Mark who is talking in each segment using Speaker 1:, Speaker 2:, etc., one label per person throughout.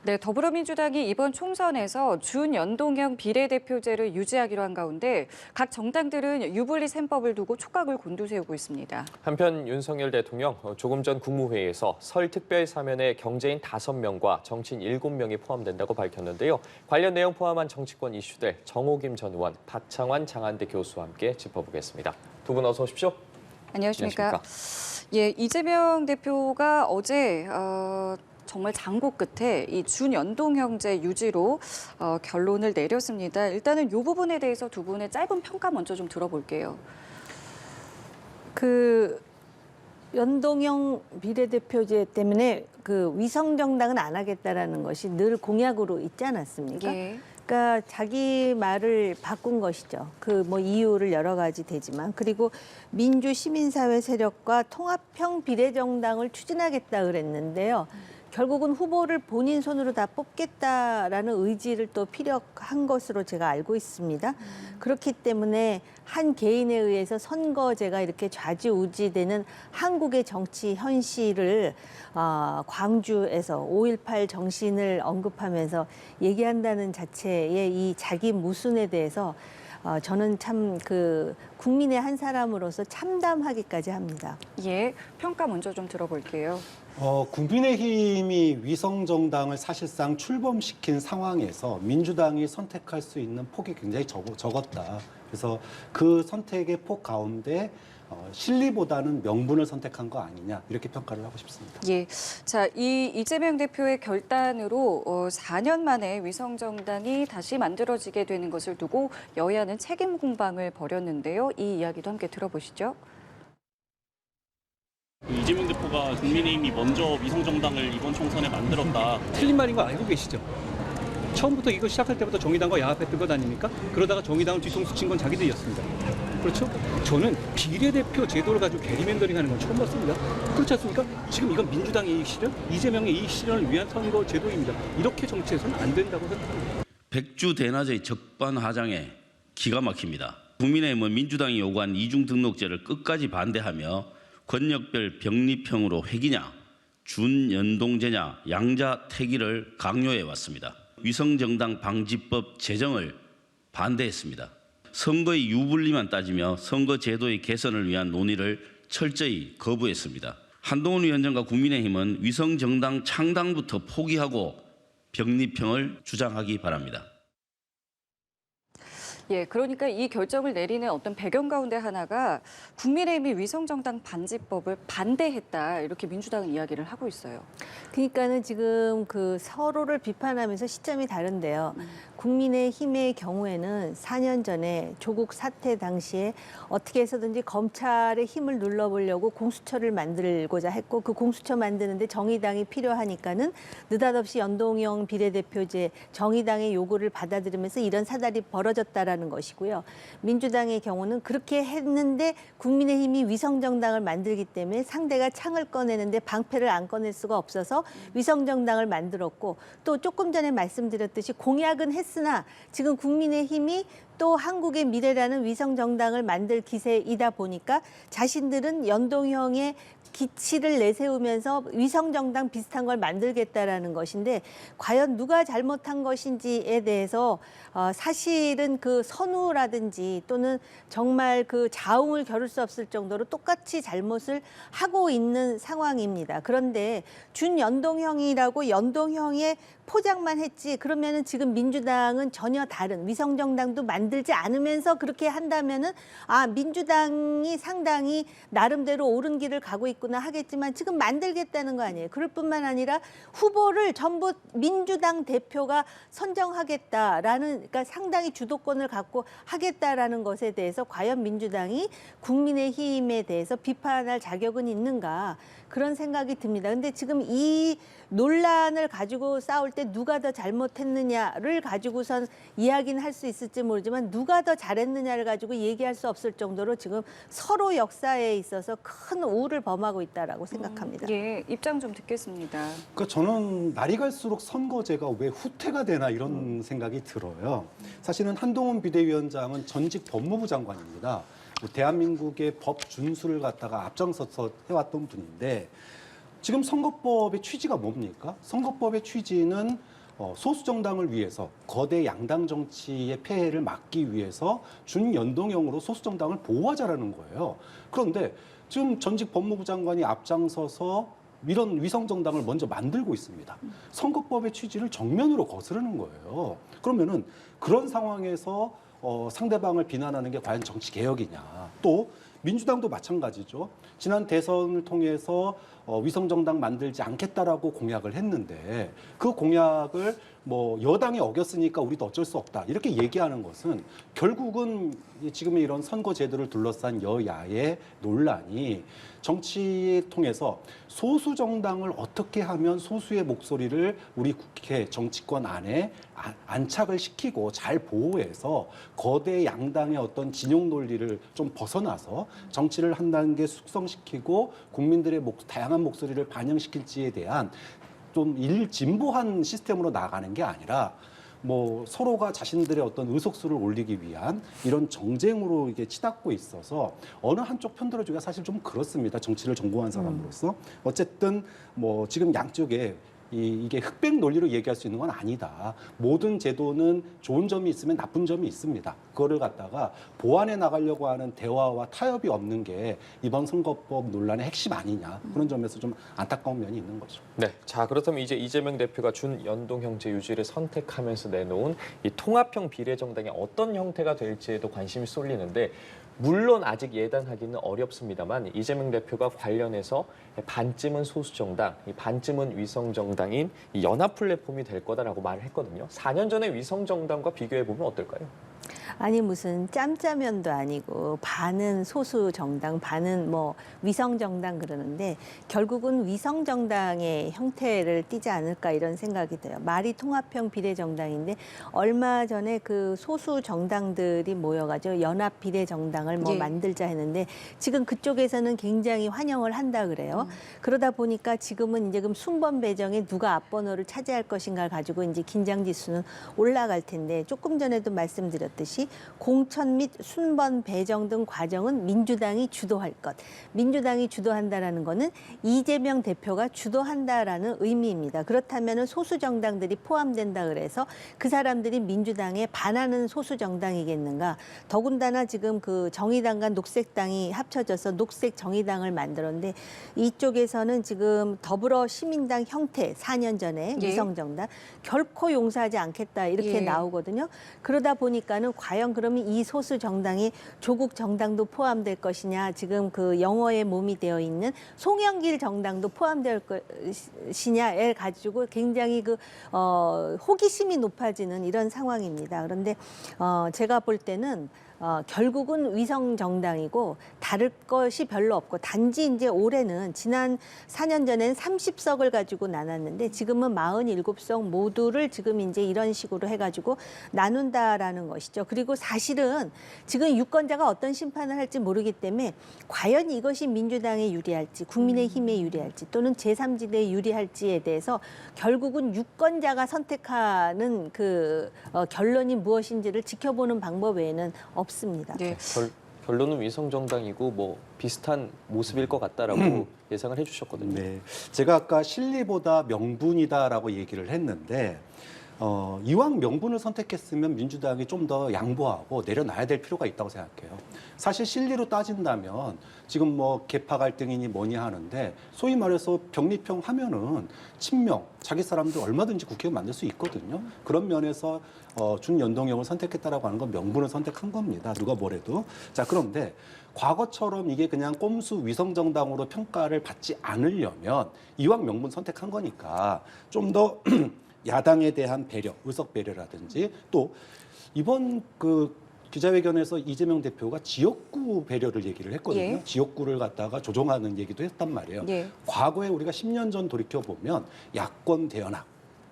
Speaker 1: 네, 더불어민주당이 이번 총선에서 준연동형 비례대표제를 유지하기로 한 가운데 각 정당들은 유불리 셈법을 두고 촉각을 곤두세우고 있습니다.
Speaker 2: 한편 윤석열 대통령 조금 전 국무회의에서 설 특별사면에 경제인 5명과 정치인 7명이 포함된다고 밝혔는데요. 관련 내용 포함한 정치권 이슈들 정호김 전 의원, 박창환 장한대 교수와 함께 짚어보겠습니다. 두 분 어서 오십시오.
Speaker 1: 안녕하십니까? 예, 이재명 대표가 어제 정말 장고 끝에 이 준연동형제 유지로 결론을 내렸습니다. 일단은 이 부분에 대해서 두 분의 짧은 평가 먼저 좀 들어볼게요.
Speaker 3: 그 연동형 비례대표제 때문에 그 위성정당은 안 하겠다라는 것이 늘 공약으로 있지 않았습니까?
Speaker 1: 예.
Speaker 3: 그러니까 자기 말을 바꾼 것이죠. 그 뭐 이유를 여러 가지 되지만 그리고 민주 시민사회 세력과 통합형 비례정당을 추진하겠다 그랬는데요. 결국은 후보를 본인 손으로 다 뽑겠다라는 의지를 또 피력한 것으로 제가 알고 있습니다. 그렇기 때문에 한 개인에 의해서 선거제가 이렇게 좌지우지되는 한국의 정치 현실을 광주에서 5.18 정신을 언급하면서 얘기한다는 자체의 이 자기 모순에 대해서 저는 참 그 국민의 한 사람으로서 참담하기까지 합니다.
Speaker 1: 예, 평가 먼저 좀 들어볼게요.
Speaker 4: 국민의힘이 위성정당을 사실상 출범시킨 상황에서 민주당이 선택할 수 있는 폭이 굉장히 적었다. 그래서 그 선택의 폭 가운데 실리보다는 명분을 선택한 거 아니냐 이렇게 평가를 하고 싶습니다.
Speaker 1: 예, 자, 이 이재명 대표의 결단으로 4년 만에 위성정당이 다시 만들어지게 되는 것을 두고 여야는 책임 공방을 벌였는데요. 이 이야기도 함께 들어보시죠.
Speaker 5: 이재명 대표가 국민의힘이 먼저 위성정당을 이번 총선에 만들었다.
Speaker 6: 틀린 말인 거 알고 계시죠? 처음부터 이거 시작할 때부터 정의당과 야합했던 것 아닙니까? 그러다가 정의당을 뒤통수 친 건 자기들이었습니다. 그렇죠? 저는 비례대표 제도를 가지고 게리맨더링하는 건 처음 봤습니다. 그렇지 않습니까? 지금 이건 민주당의 이익 실현, 이재명의 이익 실현을 위한 선거 제도입니다. 이렇게 정치해서는 안 된다고 생각합니다.
Speaker 7: 백주 대낮의 적반하장에 기가 막힙니다. 국민의힘은 민주당이 요구한 이중 등록제를 끝까지 반대하며 권역별 병립형으로 회기냐, 준연동제냐, 양자택일을 강요해 왔습니다. 위성정당 방지법 제정을 반대했습니다. 선거의 유불리만 따지며 선거제도의 개선을 위한 논의를 철저히 거부했습니다. 한동훈 위원장과 국민의힘은 위성정당 창당부터 포기하고 병립형을 주장하기 바랍니다.
Speaker 1: 예, 그러니까 이 결정을 내리는 어떤 배경 가운데 하나가 국민의힘이 위성정당 반지법을 반대했다 이렇게 민주당은 이야기를 하고 있어요.
Speaker 3: 그러니까는 지금 그 서로를 비판하면서 시점이 다른데요. 국민의힘의 경우에는 4년 전에 조국 사태 당시에 어떻게 해서든지 검찰의 힘을 눌러보려고 공수처를 만들고자 했고 그 공수처 만드는데 정의당이 필요하니까는 느닷없이 연동형 비례대표제 정의당의 요구를 받아들이면서 이런 사달이 벌어졌다라는 것이고요. 민주당의 경우는 그렇게 했는데 국민의힘이 위성정당을 만들기 때문에 상대가 창을 꺼내는데 방패를 안 꺼낼 수가 없어서 위성정당을 만들었고 또 조금 전에 말씀드렸듯이 공약은 했으나 지금 국민의힘이 또 한국의 미래라는 위성정당을 만들 기세이다 보니까 자신들은 연동형의 기치를 내세우면서 위성정당 비슷한 걸 만들겠다라는 것인데 과연 누가 잘못한 것인지에 대해서 사실은 그 선우라든지 또는 정말 그 자웅을 겨룰 수 없을 정도로 똑같이 잘못을 하고 있는 상황입니다. 그런데 준연동형이라고 연동형의 포장만 했지 그러면은 지금 민주당은 전혀 다른 위성정당도 만들지 않으면서 그렇게 한다면은 민주당이 상당히 나름대로 옳은 길을 가고 있구나 하겠지만 지금 만들겠다는 거 아니에요. 그럴 뿐만 아니라 후보를 전부 민주당 대표가 선정하겠다라는 그러니까 상당히 주도권을 갖고 하겠다라는 것에 대해서 과연 민주당이 국민의힘에 대해서 비판할 자격은 있는가 그런 생각이 듭니다. 근데 지금 이 논란을 가지고 싸울 때 누가 더 잘못했느냐를 가지고선 이야기는 할 수 있을지 모르지만 누가 더 잘했느냐를 가지고 얘기할 수 없을 정도로 지금 서로 역사에 있어서 큰 우를 범하고 있다라고 생각합니다.
Speaker 1: 예, 입장 좀 듣겠습니다.
Speaker 4: 그러니까 저는 날이 갈수록 선거제가 왜 후퇴가 되나 이런 생각이 들어요. 사실은 한동훈 비대위원장은 전직 법무부 장관입니다. 대한민국의 법 준수를 갖다가 앞장서서 해왔던 분인데 지금 선거법의 취지가 뭡니까? 선거법의 취지는 소수 정당을 위해서 거대 양당 정치의 폐해를 막기 위해서 준연동형으로 소수 정당을 보호하자라는 거예요. 그런데 지금 전직 법무부 장관이 앞장서서 이런 위성 정당을 먼저 만들고 있습니다. 선거법의 취지를 정면으로 거스르는 거예요. 그러면은 그런 상황에서 상대방을 비난하는 게 과연 정치 개혁이냐? 또 민주당도 마찬가지죠. 지난 대선을 통해서 위성 정당 만들지 않겠다라고 공약을 했는데 그 공약을 뭐 여당이 어겼으니까 우리도 어쩔 수 없다 이렇게 얘기하는 것은 결국은 지금의 이런 선거 제도를 둘러싼 여야의 논란이 정치에 통해서 소수 정당을 어떻게 하면 소수의 목소리를 우리 국회 정치권 안에 안착을 시키고 잘 보호해서 거대 양당의 어떤 진영 논리를 좀 벗어나서 정치를 한 단계 숙성시키고 국민들의 다양한 목소리를 반영시킬지에 대한 좀 일진보한 시스템으로 나아가는 게 아니라 뭐 서로가 자신들의 어떤 의석수를 올리기 위한 이런 정쟁으로 이게 치닫고 있어서 어느 한쪽 편들어주기가 사실 좀 그렇습니다. 정치를 전공한 사람으로서. 어쨌든 뭐 지금 양쪽에 이게 흑백 논리로 얘기할 수 있는 건 아니다. 모든 제도는 좋은 점이 있으면 나쁜 점이 있습니다. 그거를 갖다가 보완해 나가려고 하는 대화와 타협이 없는 게 이번 선거법 논란의 핵심 아니냐. 그런 점에서 좀 안타까운 면이 있는 거죠.
Speaker 2: 네, 자 그렇다면 이제 이재명 대표가 준연동형제 유지를 선택하면서 내놓은 이 통합형 비례정당이 어떤 형태가 될지에도 관심이 쏠리는데 물론 아직 예단하기는 어렵습니다만 이재명 대표가 관련해서 반쯤은 소수정당, 반쯤은 위성정당인 이 연합 플랫폼이 될 거다라고 말을 했거든요. 4년 전에 위성정당과 비교해보면 어떨까요?
Speaker 3: 아니 무슨 짬짜면도 아니고 반은 소수 정당, 반은 뭐 위성 정당 그러는데 결국은 위성 정당의 형태를 띠지 않을까 이런 생각이 돼요. 말이 통합형 비례정당인데 얼마 전에 그 소수 정당들이 모여가지고 연합 비례정당을 뭐 만들자 했는데 지금 그쪽에서는 굉장히 환영을 한다 그래요. 그러다 보니까 지금은 이제 그럼 순번 배정에 누가 앞번호를 차지할 것인가를 가지고 이제 긴장 지수는 올라갈 텐데 조금 전에도 말씀드렸듯이 공천 및 순번 배정 등 과정은 민주당이 주도할 것. 민주당이 주도한다라는 거는 이재명 대표가 주도한다라는 의미입니다. 그렇다면 소수 정당들이 포함된다 그래서 그 사람들이 민주당에 반하는 소수 정당이겠는가? 더군다나 지금 그 정의당과 녹색당이 합쳐져서 녹색 정의당을 만들었는데 이쪽에서는 지금 더불어 시민당 형태 4년 전에
Speaker 1: 예.
Speaker 3: 위성정당 결코 용서하지 않겠다 이렇게
Speaker 1: 예.
Speaker 3: 나오거든요. 그러다 보니까는 과연 그러면 이 소수 정당이 조국 정당도 포함될 것이냐 지금 그 영어에 몸이 되어 있는 송영길 정당도 포함될 것이냐에 가지고 굉장히 그 호기심이 높아지는 이런 상황입니다. 그런데 제가 볼 때는 결국은 위성 정당이고 다를 것이 별로 없고 단지 이제 올해는 지난 4년 전엔 30석을 가지고 나눴는데 지금은 47석 모두를 지금 이제 이런 식으로 해가지고 나눈다라는 것이죠. 그리고 사실은 지금 유권자가 어떤 심판을 할지 모르기 때문에 과연 이것이 민주당에 유리할지 국민의힘에 유리할지 또는 제3지대에 유리할지에 대해서 결국은 유권자가 선택하는 그 결론이 무엇인지를 지켜보는 방법 외에는 없습니다.
Speaker 1: 네.
Speaker 2: 결론은 위성정당이고 뭐 비슷한 모습일 것 같다라고 예상을 해주셨거든요.
Speaker 4: 네, 제가 아까 실리보다 명분이다라고 얘기를 했는데 이왕 명분을 선택했으면 민주당이 좀 더 양보하고 내려놔야 될 필요가 있다고 생각해요. 사실 실리로 따진다면 지금 뭐 계파 갈등이니 뭐니 하는데 소위 말해서 병리평 하면은 친명, 자기 사람들 얼마든지 국회의원 만들 수 있거든요. 그런 면에서 준연동형을 선택했다라고 하는 건 명분을 선택한 겁니다. 누가 뭐래도. 자, 그런데 과거처럼 이게 그냥 꼼수 위성정당으로 평가를 받지 않으려면 이왕 명분 선택한 거니까 좀 더 야당에 대한 배려, 의석 배려라든지 또 이번 그 기자회견에서 이재명 대표가 지역구 배려를 얘기를 했거든요.
Speaker 1: 예.
Speaker 4: 지역구를 갖다가 조정하는 얘기도 했단 말이에요.
Speaker 1: 예.
Speaker 4: 과거에 우리가 10년 전 돌이켜보면 야권 대연합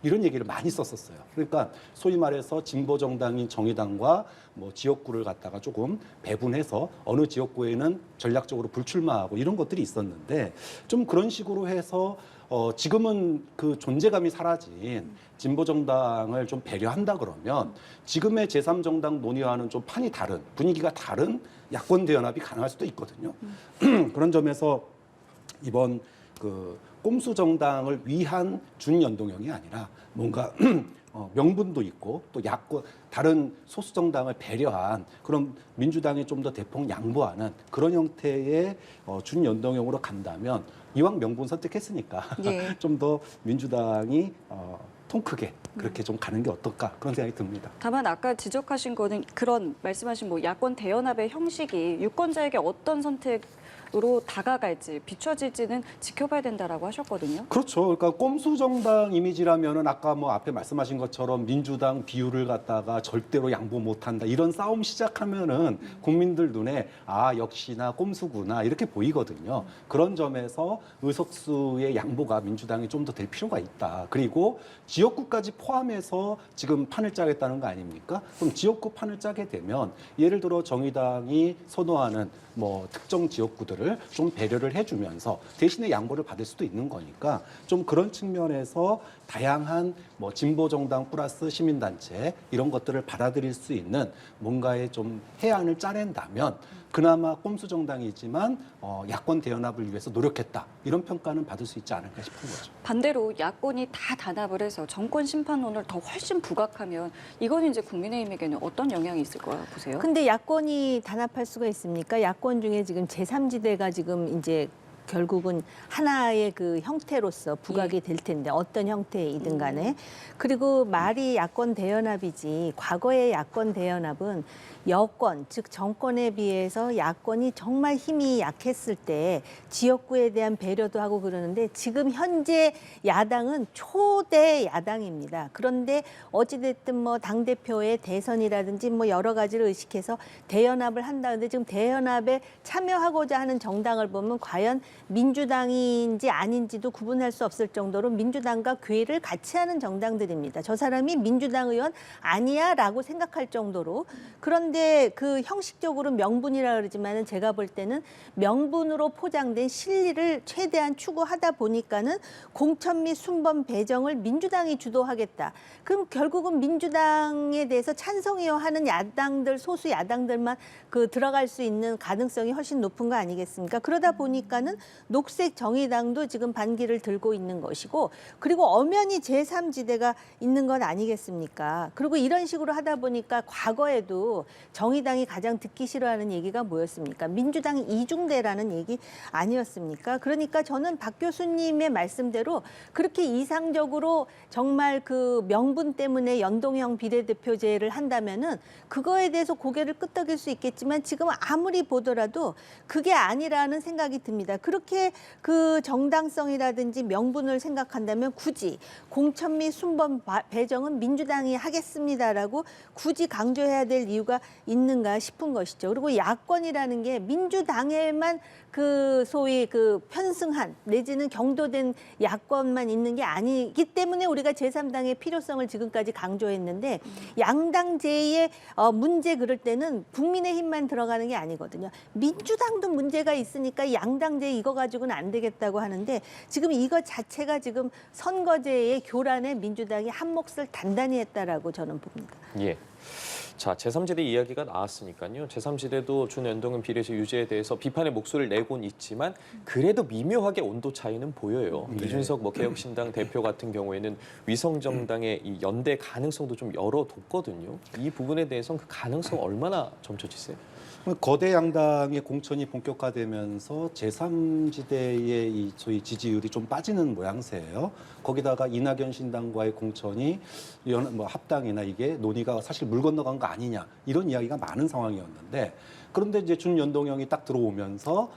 Speaker 4: 이런 얘기를 많이 썼었어요. 그러니까 소위 말해서 진보 정당인 정의당과 뭐 지역구를 갖다가 조금 배분해서 어느 지역구에는 전략적으로 불출마하고 이런 것들이 있었는데 좀 그런 식으로 해서 지금은 그 존재감이 사라진 진보 정당을 좀 배려한다 그러면 지금의 제3정당 논의와는 좀 판이 다른 분위기가 다른 야권 대연합이 가능할 수도 있거든요. 그런 점에서 이번 그 꼼수 정당을 위한 준연동형이 아니라 뭔가 명분도 있고 또 야권 다른 소수 정당을 배려한 그런 민주당이 좀 더 대폭 양보하는 그런 형태의 준연동형으로 간다면 이왕 명분 선택했으니까
Speaker 1: 예.
Speaker 4: 좀 더 민주당이 통 크게 그렇게 좀 가는 게 어떨까 그런 생각이 듭니다.
Speaker 1: 다만 아까 지적하신 거는 그런 말씀하신 뭐 야권 대연합의 형식이 유권자에게 어떤 선택으로 다가갈지 비춰질지는 지켜봐야 된다라고 하셨거든요.
Speaker 4: 그렇죠. 그러니까 꼼수 정당 이미지라면은 아까 뭐 앞에 말씀하신 것처럼 민주당 비율을 갖다가 절대로 양보 못한다 이런 싸움 시작하면은 국민들 눈에 아 역시나 꼼수구나 이렇게 보이거든요. 그런 점에서 의석수의 양보가 민주당이 좀 더 될 필요가 있다. 그리고 지역구까지 포함해서 지금 판을 짜겠다는 거 아닙니까? 그럼 지역구 판을 짜게 되면 예를 들어 정의당이 선호하는 뭐 특정 지역구들을 좀 배려를 해주면서 대신에 양보를 받을 수도 있는 거니까 좀 그런 측면에서 다양한 뭐 진보 정당 플러스 시민단체 이런 것들을 받아들일 수 있는 뭔가의 좀 해안을 짜낸다면 그나마 꼼수 정당이지만 야권 대연합을 위해서 노력했다 이런 평가는 받을 수 있지 않을까 싶은 거죠.
Speaker 1: 반대로 야권이 다 단합을 해서 정권 심판론을 더 훨씬 부각하면 이거는 이제 국민의힘에게는 어떤 영향이 있을 거라고 보세요?
Speaker 3: 근데 야권이 단합할 수가 있습니까? 야권 중에 지금 제3지대가 지금 이제 결국은 하나의 그 형태로서 부각이 될 텐데 어떤 형태이든 간에 그리고 말이 야권 대연합이지 과거의 야권 대연합은 여권 즉 정권에 비해서 야권이 정말 힘이 약했을 때 지역구에 대한 배려도 하고 그러는데 지금 현재 야당은 초대 야당입니다. 그런데 어찌됐든 뭐 당대표의 대선이라든지 뭐 여러 가지를 의식해서 대연합을 한다는데 지금 대연합에 참여하고자 하는 정당을 보면 과연 민주당인지 아닌지도 구분할 수 없을 정도로 민주당과 궤를 같이 하는 정당들입니다. 저 사람이 민주당 의원 아니야 라고 생각할 정도로 그런데 그 형식적으로 명분이라 그러지만은 제가 볼 때는 명분으로 포장된 실리를 최대한 추구하다 보니까는 공천 및 순번 배정을 민주당이 주도하겠다. 그럼 결국은 민주당에 대해서 찬성이요 하는 야당들 소수 야당들만 그 들어갈 수 있는 가능성이 훨씬 높은 거 아니겠습니까? 그러다 보니까는 녹색 정의당도 지금 반기를 들고 있는 것이고 그리고 엄연히 제3지대가 있는 건 아니겠습니까? 그리고 이런 식으로 하다 보니까 과거에도 정의당이 가장 듣기 싫어하는 얘기가 뭐였습니까? 민주당 이중대라는 얘기 아니었습니까? 그러니까 저는 박 교수님의 말씀대로 그렇게 이상적으로 정말 그 명분 때문에 연동형 비례대표제를 한다면은 그거에 대해서 고개를 끄덕일 수 있겠지만 지금 아무리 보더라도 그게 아니라는 생각이 듭니다. 그렇게 그 정당성이라든지 명분을 생각한다면 굳이 공천 및 순번 배정은 민주당이 하겠습니다라고 굳이 강조해야 될 이유가 있는가 싶은 것이죠. 그리고 야권이라는 게 민주당에만 그 소위 그 편승한 내지는 경도된 야권만 있는 게 아니기 때문에 우리가 제3당의 필요성을 지금까지 강조했는데 양당제의 문제 그럴 때는 국민의힘만 들어가는 게 아니거든요. 민주당도 문제가 있으니까 양당제 이거 가지고는 안 되겠다고 하는데 지금 이거 자체가 지금 선거제의 교란에 민주당이 한 몫을 단단히 했다라고 저는 봅니다.
Speaker 2: 예. 자, 제3지대 이야기가 나왔으니까요. 제3지대도 준연동형 비례제 유지에 대해서 비판의 목소리를 내곤 있지만 그래도 미묘하게 온도 차이는 보여요.
Speaker 4: 네.
Speaker 2: 이준석 뭐 개혁신당 대표 같은 경우에는 위성정당의 이 연대 가능성도 좀 열어뒀거든요. 이 부분에 대해서는 그 가능성 얼마나 점쳐지세요?
Speaker 4: 거대 양당의 공천이 본격화되면서 제3지대의 이 소위 지지율이 좀 빠지는 모양새예요. 거기다가 이낙연 신당과의 공천이 뭐 합당이나 이게 논의가 사실 물 건너간 거 아니냐 이런 이야기가 많은 상황이었는데 그런데 이제 준연동형이 딱 들어오면서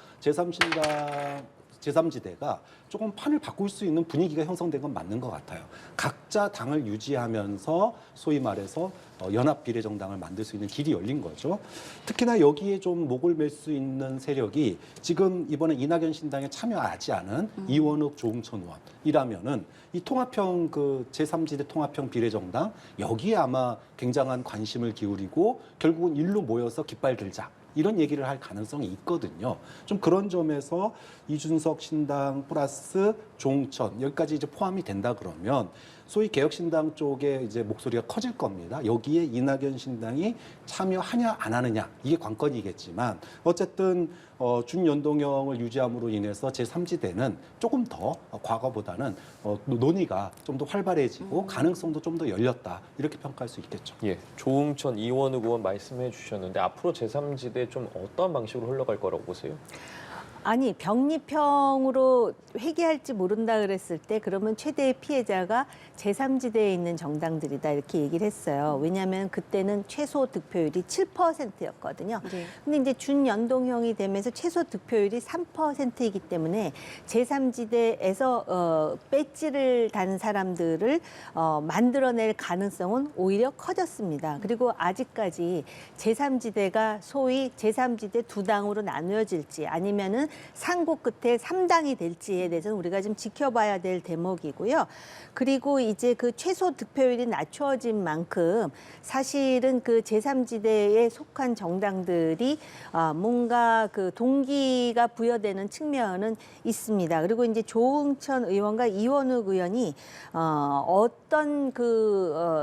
Speaker 4: 제3지대가 조금 판을 바꿀 수 있는 분위기가 형성된 건 맞는 것 같아요. 각자 당을 유지하면서 소위 말해서 연합 비례정당을 만들 수 있는 길이 열린 거죠. 특히나 여기에 좀 목을 맬 수 있는 세력이 지금 이번에 이낙연 신당에 참여하지 않은 이원욱, 조응천 의원이라면은 이 통합형 그 제3지대 통합형 비례정당 여기에 아마 굉장한 관심을 기울이고 결국은 일로 모여서 깃발 들자. 이런 얘기를 할 가능성이 있거든요. 좀 그런 점에서 이준석 신당 플러스 조응천 여기까지 이제 포함이 된다 그러면 소위 개혁신당 쪽에 이제 목소리가 커질 겁니다. 여기에 이낙연 신당이 참여하냐 안 하느냐 이게 관건이겠지만 어쨌든 준연동형을 유지함으로 인해서 제3지대는 조금 더 과거보다는 논의가 좀 더 활발해지고 가능성도 좀 더 열렸다 이렇게 평가할 수 있겠죠.
Speaker 2: 예, 조응천 이원욱 의원 말씀해 주셨는데 앞으로 제3지대 좀 어떤 방식으로 흘러갈 거라고 보세요?
Speaker 3: 아니 병립형으로 회귀할지 모른다 그랬을 때 그러면 최대의 피해자가 제3지대에 있는 정당들이다 이렇게 얘기를 했어요. 왜냐하면 그때는 최소 득표율이 7%였거든요.
Speaker 1: 네.
Speaker 3: 근데 이제 준연동형이 되면서 최소 득표율이 3%이기 때문에 제3지대에서 배지를 단 사람들을 만들어낼 가능성은 오히려 커졌습니다. 그리고 아직까지 제3지대가 소위 제3지대 두 당으로 나누어질지 아니면은 상고 끝에 3당이 될지에 대해서는 우리가 좀 지켜봐야 될 대목이고요. 그리고 이제 그 최소 득표율이 낮춰진 만큼 사실은 그 제3지대에 속한 정당들이 뭔가 그 동기가 부여되는 측면은 있습니다. 그리고 이제 조응천 의원과 이원욱 의원이 어떤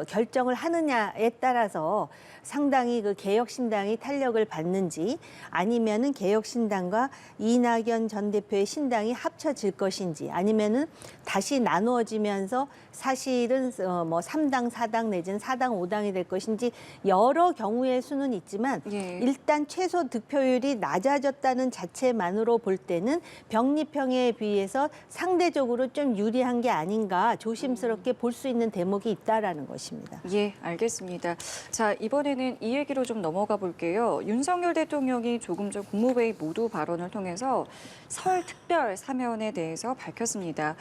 Speaker 3: 결정을 하느냐에 따라서 상당히 그 개혁신당이 탄력을 받는지 아니면은 개혁신당과 이낙연 전 대표의 신당이 합쳐질 것인지 아니면은 다시 나누어지면서 사실은 뭐 3당, 4당 내지는 4당, 5당이 될 것인지 여러 경우의 수는 있지만
Speaker 1: 예.
Speaker 3: 일단 최소 득표율이 낮아졌다는 자체만으로 볼 때는 병립형에 비해서 상대적으로 좀 유리한 게 아닌가 조심스럽게 볼 수 있는 대목이 있다라는 것입니다.
Speaker 1: 예, 알겠습니다. 자, 이번에는 이 얘기로 좀 넘어가 볼게요. 윤석열 대통령이 조금 전 국무회의 모두 발언을 통해서 설 특별 사면에 대해서 밝혔습니다.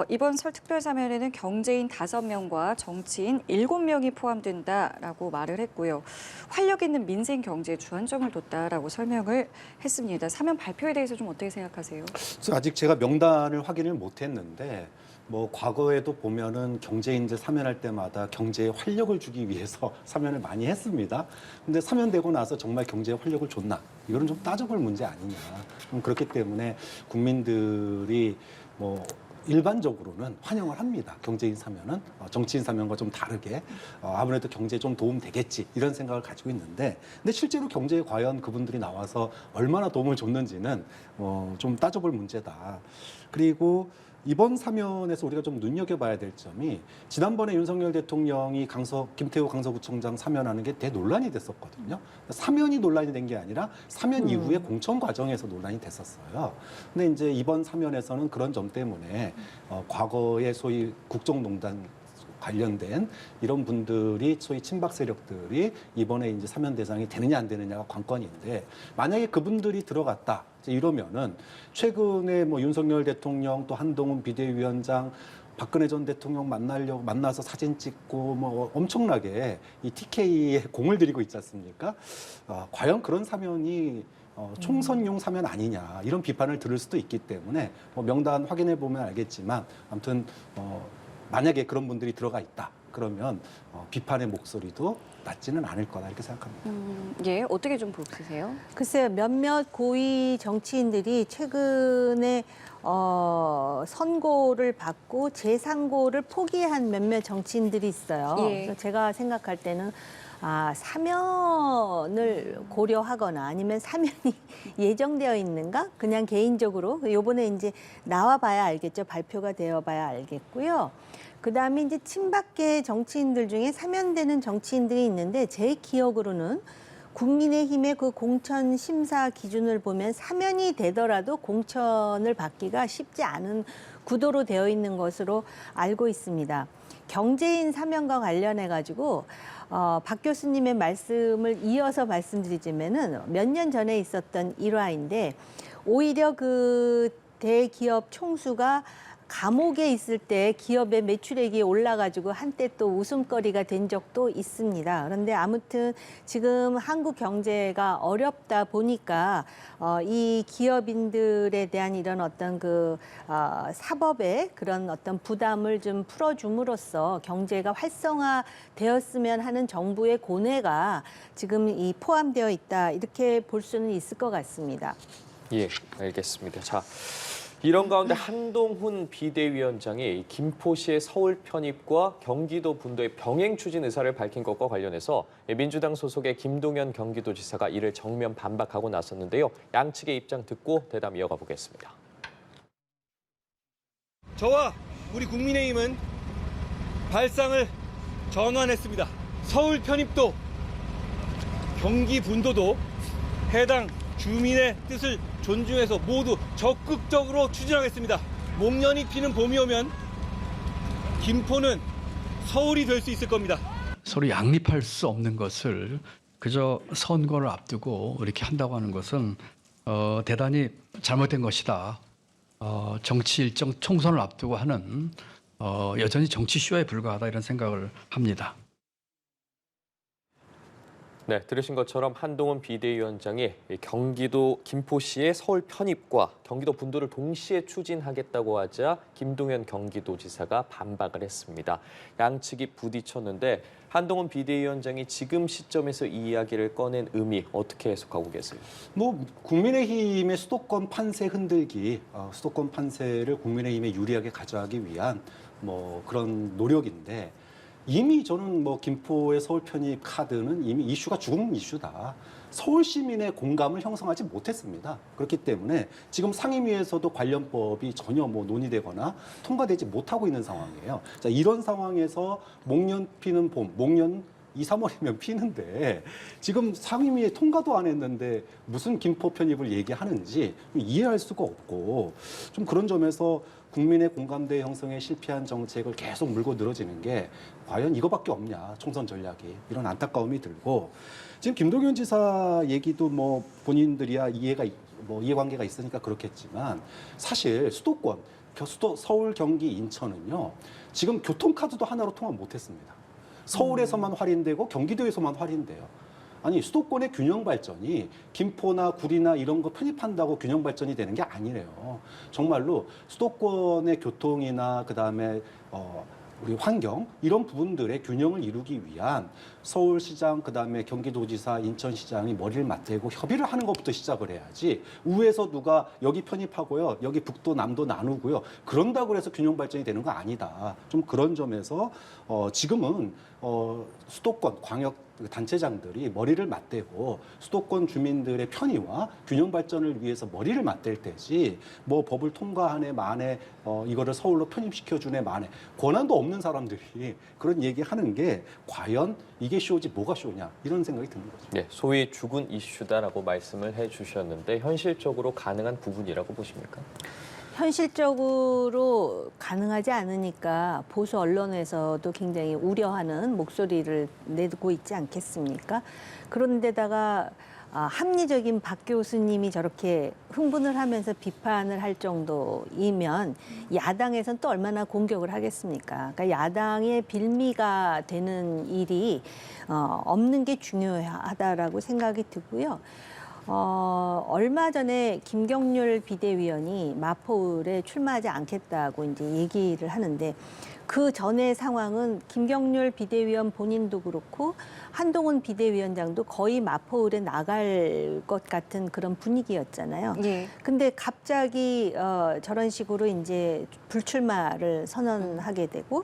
Speaker 1: 이번 설 특별 사면에는 경제인 5명과 정치인 7명이 포함된다라고 말을 했고요. 활력 있는 민생 경제에 주안점을 뒀다라고 설명을 했습니다. 사면 발표에 대해서 좀 어떻게 생각하세요?
Speaker 4: 그래서 아직 제가 명단을 확인을 못했는데 뭐 과거에도 보면은 경제인들 사면할 때마다 경제에 활력을 주기 위해서 사면을 많이 했습니다. 근데 사면되고 나서 정말 경제에 활력을 줬나? 이거는 좀 따져볼 문제 아니냐. 그렇기 때문에 국민들이 뭐 일반적으로는 환영을 합니다. 경제인 사면은 정치인 사면과 좀 다르게 아무래도 경제에 좀 도움 되겠지 이런 생각을 가지고 있는데 근데 실제로 경제에 과연 그분들이 나와서 얼마나 도움을 줬는지는 좀 따져볼 문제다. 그리고 이번 사면에서 우리가 좀 눈여겨봐야 될 점이 지난번에 윤석열 대통령이 김태우 강서구청장 사면하는 게 대논란이 됐었거든요. 사면이 논란이 된 게 아니라 사면 이후에 공천 과정에서 논란이 됐었어요. 근데 이제 이번 사면에서는 그런 점 때문에 과거의 소위 국정농단 관련된 이런 분들이 소위 친박 세력들이 이번에 이제 사면 대상이 되느냐 안 되느냐가 관건인데 만약에 그분들이 들어갔다 이러면은 최근에 뭐 윤석열 대통령 또 한동훈 비대위원장 박근혜 전 대통령 만나서 사진 찍고 뭐 엄청나게 이 TK에 공을 들이고 있지 않습니까? 과연 그런 사면이 총선용 사면 아니냐 이런 비판을 들을 수도 있기 때문에 뭐 명단 확인해 보면 알겠지만 아무튼 만약에 그런 분들이 들어가 있다 그러면 비판의 목소리도 낮지는 않을 거다 이렇게 생각합니다.
Speaker 1: 예, 어떻게 좀 보세요?
Speaker 3: 글쎄요, 몇몇 고위 정치인들이 최근에 선고를 받고 재상고를 포기한 몇몇 정치인들이 있어요.
Speaker 1: 예.
Speaker 3: 그래서 제가 생각할 때는 사면을 고려하거나 아니면 사면이 예정되어 있는가? 그냥 개인적으로 요번에 이제 나와봐야 알겠죠. 발표가 되어봐야 알겠고요. 그다음에 이제 친박계 정치인들 중에 사면되는 정치인들이 있는데 제 기억으로는 국민의힘의 그 공천 심사 기준을 보면 사면이 되더라도 공천을 받기가 쉽지 않은 구도로 되어 있는 것으로 알고 있습니다. 경제인 사면과 관련해 가지고 박 교수님의 말씀을 이어서 말씀드리자면은 몇 년 전에 있었던 일화인데 오히려 그 대기업 총수가 감옥에 있을 때 기업의 매출액이 올라가지고 한때 또 웃음거리가 된 적도 있습니다. 그런데 아무튼 지금 한국 경제가 어렵다 보니까 이 기업인들에 대한 이런 어떤 사법의 그런 어떤 부담을 좀 풀어줌으로써 경제가 활성화되었으면 하는 정부의 고뇌가 지금 포함되어 있다 이렇게 볼 수는 있을 것 같습니다.
Speaker 2: 예, 알겠습니다. 자, 이런 가운데 한동훈 비대위원장이 김포시의 서울 편입과 경기도 분도의 병행 추진 의사를 밝힌 것과 관련해서 민주당 소속의 김동연 경기도지사가 이를 정면 반박하고 나섰는데요. 양측의 입장 듣고 대담 이어가 보겠습니다.
Speaker 8: 저와 우리 국민의힘은 발상을 전환했습니다. 서울 편입도 경기 분도도 해당 주민의 뜻을 존중해서 모두 적극적으로 추진하겠습니다. 목련이 피는 봄이 오면 김포는 서울이 될 수 있을 겁니다.
Speaker 9: 서로 양립할 수 없는 것을 그저 선거를 앞두고 이렇게 한다고 하는 것은 대단히 잘못된 것이다. 정치 일정 총선을 앞두고 하는 여전히 정치 쇼에 불과하다 이런 생각을 합니다.
Speaker 2: 네, 들으신 것처럼 한동훈 비대위원장이 경기도 김포시의 서울 편입과 경기도 분도를 동시에 추진하겠다고 하자 김동연 경기도지사가 반박을 했습니다. 양측이 부딪혔는데 한동훈 비대위원장이 지금 시점에서 이 이야기를 꺼낸 의미 어떻게 해석하고 계세요?
Speaker 4: 뭐 국민의힘의 수도권 판세 흔들기, 수도권 판세를 국민의힘에 유리하게 가져가기 위한 뭐 그런 노력인데 이미 저는 뭐 김포의 서울 편입 카드는 이미 이슈가 죽은 이슈다. 서울 시민의 공감을 형성하지 못했습니다. 그렇기 때문에 지금 상임위에서도 관련법이 전혀 뭐 논의되거나 통과되지 못하고 있는 상황이에요. 자, 이런 상황에서 목련 피는 봄, 목련 2, 3월이면 피는데 지금 상임위에 통과도 안 했는데 무슨 김포 편입을 얘기하는지 이해할 수가 없고 좀 그런 점에서 국민의 공감대 형성에 실패한 정책을 계속 물고 늘어지는 게 과연 이거밖에 없냐, 총선 전략이. 이런 안타까움이 들고 지금 김동연 지사 얘기도 뭐 본인들이야 이해관계가 있으니까 그렇겠지만 사실 수도권, 서울, 경기, 인천은요 지금 교통카드도 하나로 통합 못했습니다. 서울에서만 할인되고 경기도에서만 할인돼요. 아니 수도권의 균형 발전이 김포나 구리나 이런 거 편입한다고 균형 발전이 되는 게 아니래요. 정말로 수도권의 교통이나 그다음에 우리 환경 이런 부분들의 균형을 이루기 위한 서울시장 그다음에 경기도지사 인천시장이 머리를 맞대고 협의를 하는 것부터 시작을 해야지 위에서 누가 여기 편입하고요 여기 북도 남도 나누고요 그런다고 해서 균형 발전이 되는 거 아니다. 좀 그런 점에서 지금은 수도권 광역 단체장들이 머리를 맞대고 수도권 주민들의 편의와 균형 발전을 위해서 머리를 맞댈 때지 뭐 법을 통과한 해 만에 이거를 서울로 편입시켜준 해 만에 권한도 없는 사람들이 그런 얘기하는 게 과연 이게 쇼지 뭐가 쇼냐 이런 생각이 드는 거죠.
Speaker 2: 네, 소위 죽은 이슈다라고 말씀을 해주셨는데 현실적으로 가능한 부분이라고 보십니까?
Speaker 3: 현실적으로 가능하지 않으니까 보수 언론에서도 굉장히 우려하는 목소리를 내고 있지 않겠습니까? 그런데다가 합리적인 박 교수님이 저렇게 흥분을 하면서 비판을 할 정도이면 야당에서는 또 얼마나 공격을 하겠습니까? 그러니까 야당의 빌미가 되는 일이 없는 게 중요하다라고 생각이 들고요. 얼마 전에 김경률 비대위원이 마포을에 출마하지 않겠다고 이제 얘기를 하는데 그 전의 상황은 김경률 비대위원 본인도 그렇고 한동훈 비대위원장도 거의 마포을에 나갈 것 같은 그런 분위기였잖아요.
Speaker 1: 예.
Speaker 3: 근데 갑자기 저런 식으로 이제 불출마를 선언하게 되고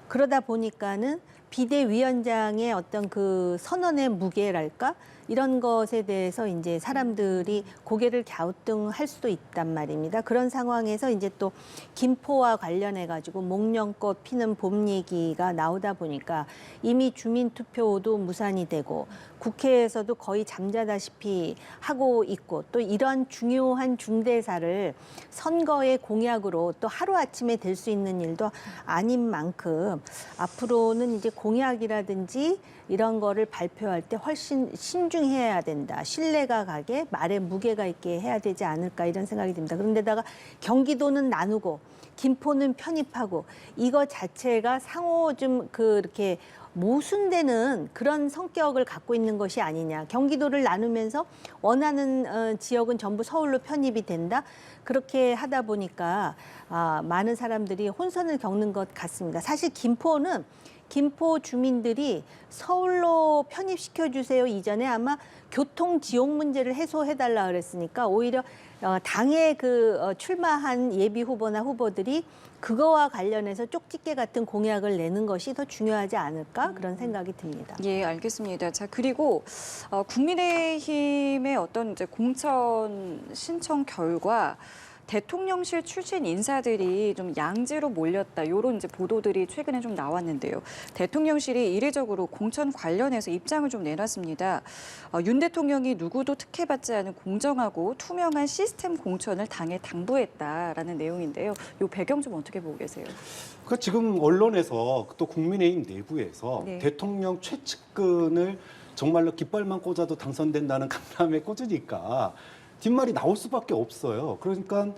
Speaker 3: 그러다 보니까는 비대위원장의 어떤 그 선언의 무게랄까? 이런 것에 대해서 이제 사람들이 고개를 갸우뚱할 수도 있단 말입니다. 그런 상황에서 이제 또 김포와 관련해 가지고 목련꽃 피는 봄 얘기가 나오다 보니까 이미 주민투표도 무산이 되고 국회에서도 거의 잠자다시피 하고 있고 또 이런 중요한 중대사를 선거의 공약으로 또 하루아침에 될 수 있는 일도 아닌 만큼 앞으로는 이제 공약이라든지 이런 거를 발표할 때 훨씬 신중해야 된다. 신뢰가 가게 말에 무게가 있게 해야 되지 않을까 이런 생각이 듭니다. 그런데다가 경기도는 나누고 김포는 편입하고 이거 자체가 상호 좀 그렇게 모순되는 그런 성격을 갖고 있는 것이 아니냐. 경기도를 나누면서 원하는 지역은 전부 서울로 편입이 된다. 그렇게 하다 보니까 많은 사람들이 혼선을 겪는 것 같습니다. 사실 김포는 김포 주민들이 서울로 편입시켜 주세요 이전에 아마 교통 지역 문제를 해소해달라 그랬으니까 오히려 당에 출마한 예비 후보나 후보들이 그거와 관련해서 쪽집게 같은 공약을 내는 것이 더 중요하지 않을까 그런 생각이 듭니다.
Speaker 1: 예, 알겠습니다. 자, 그리고 국민의힘의 어떤 이제 공천 신청 결과 대통령실 출신 인사들이 좀 양지로 몰렸다. 이런 이제 보도들이 최근에 좀 나왔는데요. 대통령실이 이례적으로 공천 관련해서 입장을 좀 내놨습니다. 윤 대통령이 누구도 특혜받지 않은 공정하고 투명한 시스템 공천을 당에 당부했다라는 내용인데요. 이 배경 좀 어떻게 보고 계세요?
Speaker 4: 그 지금 언론에서 또 국민의힘 내부에서
Speaker 1: 네.
Speaker 4: 대통령 최측근을 정말로 깃발만 꽂아도 당선된다는 강남에 꽂으니까 뒷말이 나올 수밖에 없어요. 그러니까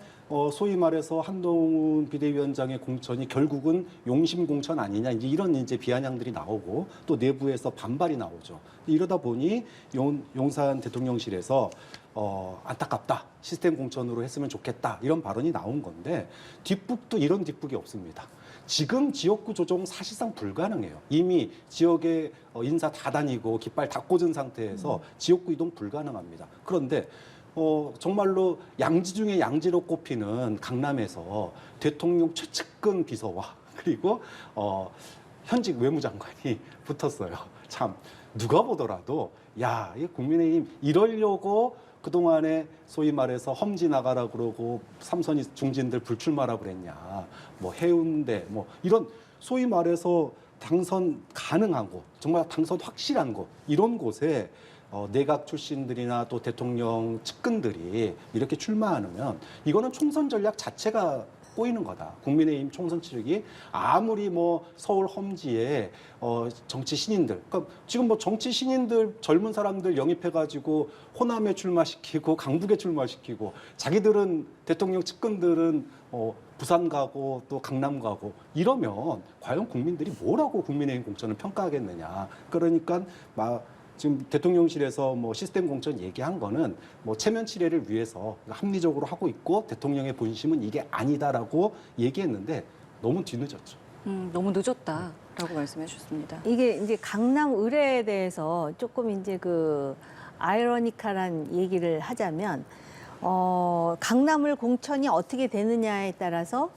Speaker 4: 소위 말해서 한동훈 비대위원장의 공천이 결국은 용심 공천 아니냐 이제 이런 이제 비아냥들이 나오고 또 내부에서 반발이 나오죠. 이러다 보니 용산 대통령실에서 안타깝다. 시스템 공천으로 했으면 좋겠다. 이런 발언이 나온 건데 뒷북도 이런 뒷북이 없습니다. 지금 지역구 조정 사실상 불가능해요. 이미 지역에 인사 다 다니고 깃발 다 꽂은 상태에서 지역구 이동 불가능합니다. 그런데 정말로 양지 중에 양지로 꼽히는 강남에서 대통령 최측근 비서와 그리고 현직 외무장관이 붙었어요. 참 누가 보더라도 야, 이 국민의힘 이러려고 그동안에 소위 말해서 험지 나가라 그러고 삼선이 중진들 불출마라 그랬냐. 뭐 해운대 뭐 이런 소위 말해서 당선 가능하고 정말 당선 확실한 곳 이런 곳에 내각 출신들이나 또 대통령 측근들이 이렇게 출마하면 이거는 총선 전략 자체가 꼬이는 거다. 국민의힘 총선 치르기 아무리 뭐 서울 험지에 정치 신인들, 그러니까 지금 뭐 정치 신인들 젊은 사람들 영입해가지고 호남에 출마시키고 강북에 출마시키고 자기들은 대통령 측근들은 부산 가고 또 강남 가고 이러면 과연 국민들이 뭐라고 국민의힘 공천을 평가하겠느냐. 그러니까 지금 대통령실에서 뭐 시스템 공천 얘기한 거는 뭐 체면 치레를 위해서 합리적으로 하고 있고 대통령의 본심은 이게 아니다라고 얘기했는데 너무 뒤늦었죠.
Speaker 1: 너무 늦었다라고 말씀해 주셨습니다.
Speaker 3: 이게 이제 강남 의뢰에 대해서 조금 이제 아이러니컬한 얘기를 하자면 강남을 공천이 어떻게 되느냐에 따라서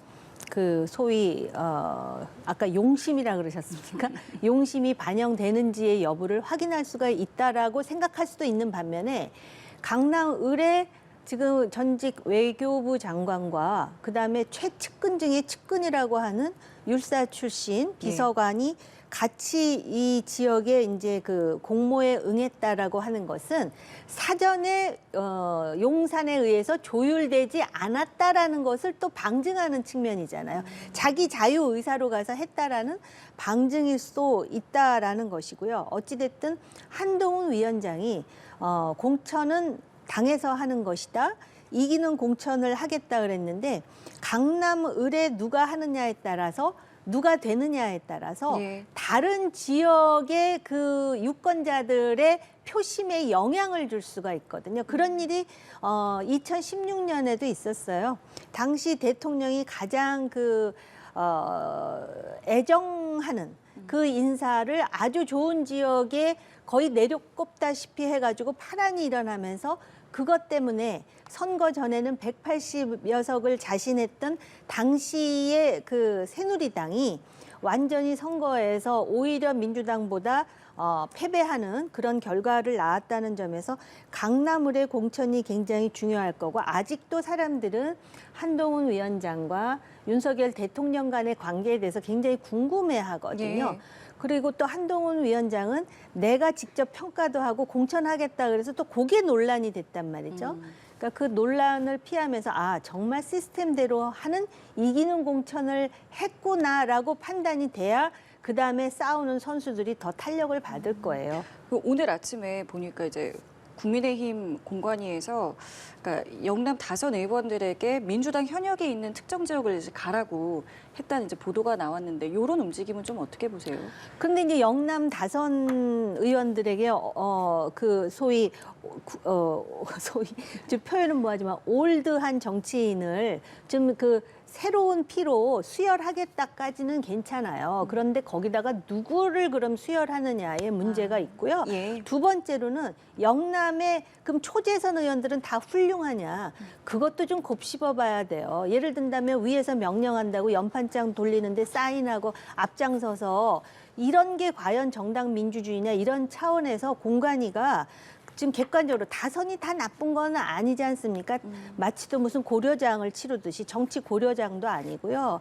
Speaker 3: 소위 아까 용심이라 그러셨습니까? 용심이 반영되는지의 여부를 확인할 수가 있다라고 생각할 수도 있는 반면에 강남 의뢰 지금 전직 외교부 장관과 그다음에 최측근 중에 측근이라고 하는 율사 출신 비서관이 같이 이 지역에 이제 공모에 응했다라고 하는 것은 사전에 용산에 의해서 조율되지 않았다라는 것을 또 방증하는 측면이잖아요. 자기 자유 의사로 가서 했다라는 방증일 수도 있다라는 것이고요. 어찌됐든 한동훈 위원장이 공천은 당에서 하는 것이다. 이기는 공천을 하겠다 그랬는데 강남 의뢰 누가 하느냐에 따라서 누가 되느냐에 따라서 다른 지역의 유권자들의 표심에 영향을 줄 수가 있거든요. 그런 일이 2016년에도 있었어요. 당시 대통령이 가장 애정하는 그 인사를 아주 좋은 지역에 거의 내려꼽다시피 해가지고 파란이 일어나면서 그것 때문에 선거 전에는 180여 석을 자신했던 당시의 새누리당이 완전히 선거에서 오히려 민주당보다 패배하는 그런 결과를 낳았다는 점에서 강남을의 공천이 굉장히 중요할 거고 아직도 사람들은 한동훈 위원장과 윤석열 대통령 간의 관계에 대해서 굉장히 궁금해하거든요.
Speaker 1: 예.
Speaker 3: 그리고 또 한동훈 위원장은 내가 직접 평가도 하고 공천하겠다 그래서 또 그게 논란이 됐단 말이죠. 그러니까 그 논란을 피하면서 정말 시스템대로 하는 이기는 공천을 했구나라고 판단이 돼야 그다음에 싸우는 선수들이 더 탄력을 받을 거예요.
Speaker 1: 오늘 아침에 보니까 이제 국민의힘 공관위에서 그러니까 영남 다선 의원들에게 민주당 현역에 있는 특정 지역을 이제 가라고 했다는 이제 보도가 나왔는데 이런 움직임은 좀 어떻게 보세요?
Speaker 3: 근데 이제 영남 다선 의원들에게 소위 좀 표현은 뭐하지만 올드한 정치인을 좀 새로운 피로 수혈하겠다까지는 괜찮아요. 그런데 거기다가 누구를 그럼 수혈하느냐에 문제가 있고요.
Speaker 1: 예.
Speaker 3: 두 번째로는 영남의 그럼 초재선 의원들은 다 훌륭하냐? 그것도 좀 곱씹어 봐야 돼요. 예를 든다면 위에서 명령한다고 연판장 돌리는데 사인하고 앞장서서 이런 게 과연 정당 민주주의냐 이런 차원에서 공관위가 지금 객관적으로 다선이 다 나쁜 건 아니지 않습니까? 마치도 무슨 고려장을 치르듯이 정치 고려장도 아니고요.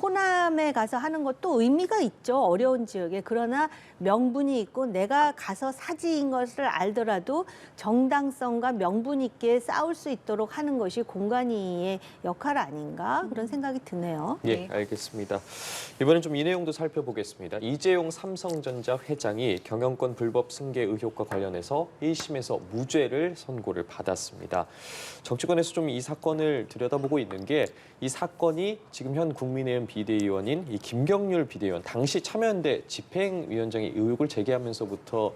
Speaker 3: 호남에 가서 하는 것도 의미가 있죠. 어려운 지역에. 그러나 명분이 있고 내가 가서 사지인 것을 알더라도 정당성과 명분 있게 싸울 수 있도록 하는 것이 공관위의 역할 아닌가 그런 생각이 드네요.
Speaker 2: 예, 알겠습니다. 이번엔 좀 이 내용도 살펴보겠습니다. 이재용 삼성전자 회장이 경영권 불법 승계 의혹과 관련해서 1심에서 무죄를 선고를 받았습니다. 정치권에서 좀 이 사건을 들여다보고 있는 게 이 사건이 지금 현 국민의힘 비대위원인 이 김경률 비대위원, 당시 참여연대 집행위원장이 의혹을 제기하면서부터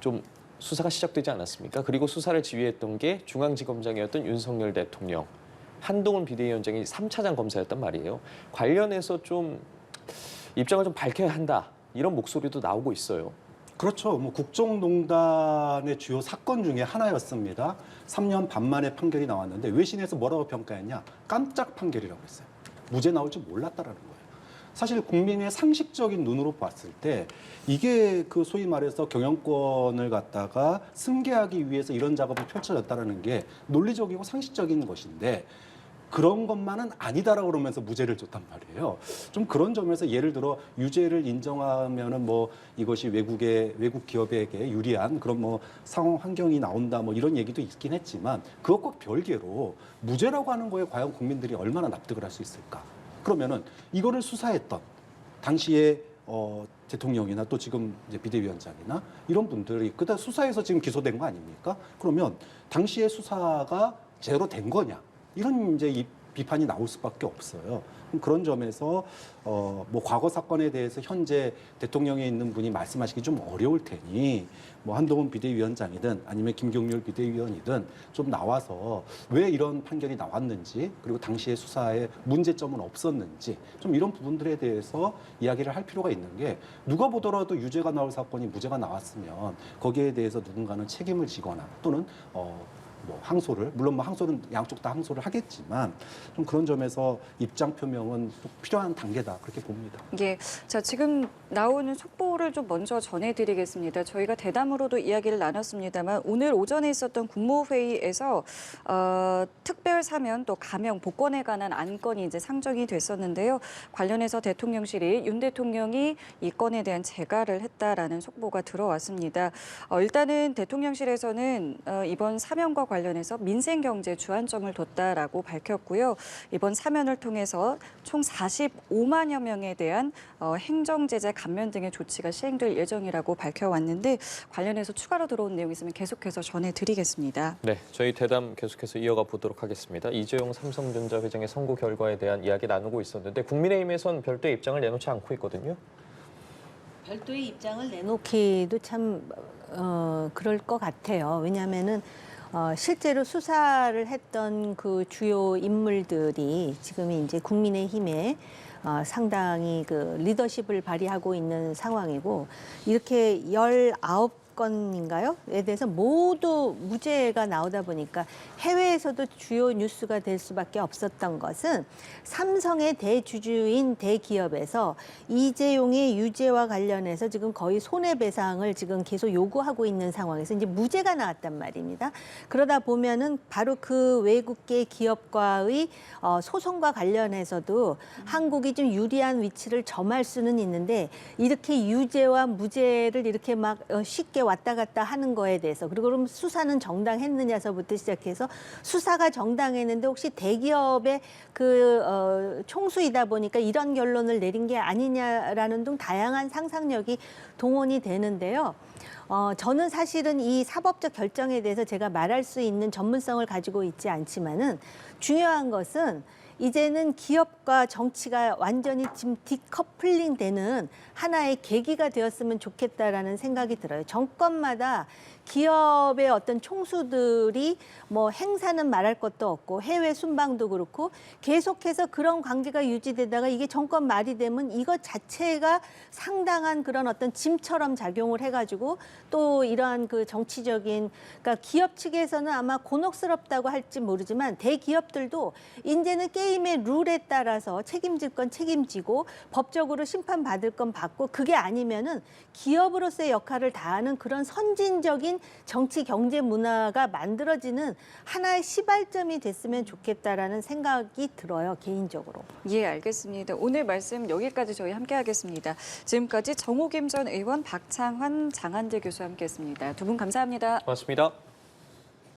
Speaker 2: 좀 수사가 시작되지 않았습니까? 그리고 수사를 지휘했던 게 중앙지검장이었던 윤석열 대통령, 한동훈 비대위원장이 3차장 검사였단 말이에요. 관련해서 좀 입장을 좀 밝혀야 한다, 이런 목소리도 나오고 있어요.
Speaker 4: 그렇죠. 뭐 국정농단의 주요 사건 중에 하나였습니다. 3년 반 만에 판결이 나왔는데 외신에서 뭐라고 평가했냐? 깜짝 판결이라고 했어요. 무죄 나올 줄 몰랐다라는 거예요. 사실 국민의 상식적인 눈으로 봤을 때 이게 그 소위 말해서 경영권을 갖다가 승계하기 위해서 이런 작업이 펼쳐졌다라는 게 논리적이고 상식적인 것인데 그런 것만은 아니다라고 그러면서 무죄를 줬단 말이에요. 좀 그런 점에서 예를 들어 유죄를 인정하면은 뭐 이것이 외국 기업에게 유리한 그런 뭐 상황 환경이 나온다 뭐 이런 얘기도 있긴 했지만 그것과 별개로 무죄라고 하는 거에 과연 국민들이 얼마나 납득을 할 수 있을까? 그러면은 이거를 수사했던 당시에 대통령이나 또 지금 이제 비대위원장이나 이런 분들이 그다 수사해서 지금 기소된 거 아닙니까? 그러면 당시의 수사가 제대로 된 거냐? 이런 이제 이 비판이 나올 수밖에 없어요. 그런 점에서 뭐 과거 사건에 대해서 현재 대통령에 있는 분이 말씀하시기 좀 어려울 테니 뭐 한동훈 비대위원장이든 아니면 김경률 비대위원이든 좀 나와서 왜 이런 판결이 나왔는지 그리고 당시의 수사에 문제점은 없었는지 좀 이런 부분들에 대해서 이야기를 할 필요가 있는 게 누가 보더라도 유죄가 나올 사건이 무죄가 나왔으면 거기에 대해서 누군가는 책임을 지거나 또는 뭐 항소를 물론 뭐 항소는 양쪽 다 항소를 하겠지만 좀 그런 점에서 입장 표명은 필요한 단계다 그렇게 봅니다.
Speaker 1: 예, 자 지금 나오는 속보를 좀 먼저 전해드리겠습니다. 저희가 대담으로도 이야기를 나눴습니다만 오늘 오전에 있었던 국무회의에서 특별 사면 또 감형 복권에 관한 안건이 이제 상정이 됐었는데요. 관련해서 대통령실이 윤 대통령이 이 건에 대한 재가를 했다라는 속보가 들어왔습니다. 일단은 대통령실에서는 이번 사면과 관련해서 민생경제 주안점을 뒀다라고 밝혔고요. 이번 사면을 통해서 총 45만여 명에 대한 행정제재 감면 등의 조치가 시행될 예정이라고 밝혀왔는데 관련해서 추가로 들어온 내용 있으면 계속해서 전해드리겠습니다.
Speaker 2: 네, 저희 대담 계속해서 이어가 보도록 하겠습니다. 이재용 삼성전자 회장의 선고 결과에 대한 이야기 나누고 있었는데 국민의힘에선 별도의 입장을 내놓지 않고 있거든요.
Speaker 3: 별도의 입장을 내놓기도 참 그럴 것 같아요. 왜냐하면은 실제로 수사를 했던 그 주요 인물들이 지금 이제 국민의힘에 상당히 그 리더십을 발휘하고 있는 상황이고 이렇게 19건인가요?에 대해서 모두 무죄가 나오다 보니까 해외에서도 주요 뉴스가 될 수밖에 없었던 것은 삼성의 대주주인 대기업에서 이재용의 유죄와 관련해서 지금 거의 손해배상을 지금 계속 요구하고 있는 상황에서 이제 무죄가 나왔단 말입니다. 그러다 보면은 바로 그 외국계 기업과의 소송과 관련해서도 한국이 좀 유리한 위치를 점할 수는 있는데 이렇게 유죄와 무죄를 이렇게 막 쉽게 왔다 갔다 하는 거에 대해서 그리고 그럼 수사는 정당했느냐서부터 시작해서 수사가 정당했는데 혹시 대기업의 그 총수이다 보니까 이런 결론을 내린 게 아니냐라는 등 다양한 상상력이 동원이 되는데요. 저는 사실은 이 사법적 결정에 대해서 제가 말할 수 있는 전문성을 가지고 있지 않지만은 중요한 것은 이제는 기업과 정치가 완전히 지금 디커플링 되는 하나의 계기가 되었으면 좋겠다라는 생각이 들어요. 정권마다 기업의 어떤 총수들이 뭐 행사는 말할 것도 없고 해외 순방도 그렇고 계속해서 그런 관계가 유지되다가 이게 정권 말이 되면 이것 자체가 상당한 그런 어떤 짐처럼 작용을 해가지고 또 이러한 그 정치적인, 그러니까 기업 측에서는 아마 곤혹스럽다고 할지 모르지만 대기업들도 이제는 게임의 룰에 따라서 책임질 건 책임지고 법적으로 심판받을 건 받고, 그게 아니면은 기업으로서의 역할을 다하는 그런 선진적인 정치 경제 문화가 만들어지는 하나의 시발점이 됐으면 좋겠다라는 생각이 들어요, 개인적으로.
Speaker 1: 예, 알겠습니다. 오늘 말씀 여기까지 저희 함께하겠습니다. 지금까지 정호김 전 의원, 박창환 장한대 교수와 함께했습니다. 두 분 감사합니다.
Speaker 2: 고맙습니다.